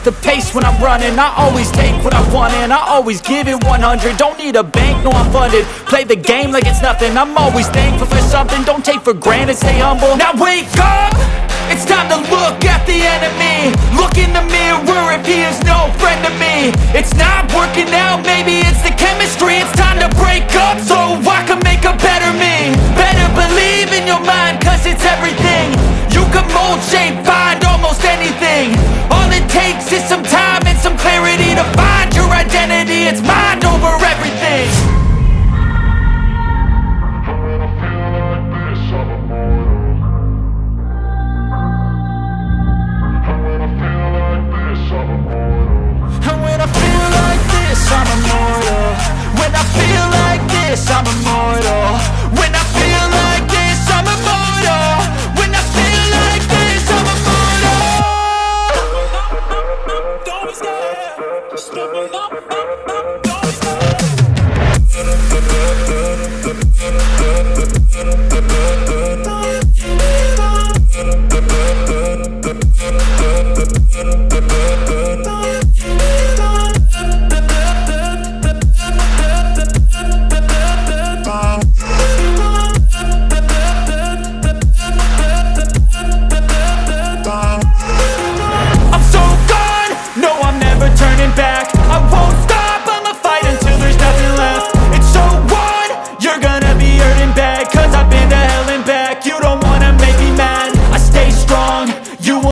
the pace when I'm running. I always take what I want and I always give it 100. Don't need a bank, no I'm funded. Play the game like it's nothing. I'm always thankful for something. Don't take for granted, stay humble. Now wake up, it's time to look at the enemy. Look in the mirror if he is no friend to me. It's not working out, maybe it's the chemistry. It's time to break up so I can make a better me. Better believe in your mind, cause it's everything. You can mold, shape, find almost anything. All it takes is some time and some clarity to find your identity. It's mind over everything. And when I feel like this, I'm immortal. When I feel like this, I'm immortal. When I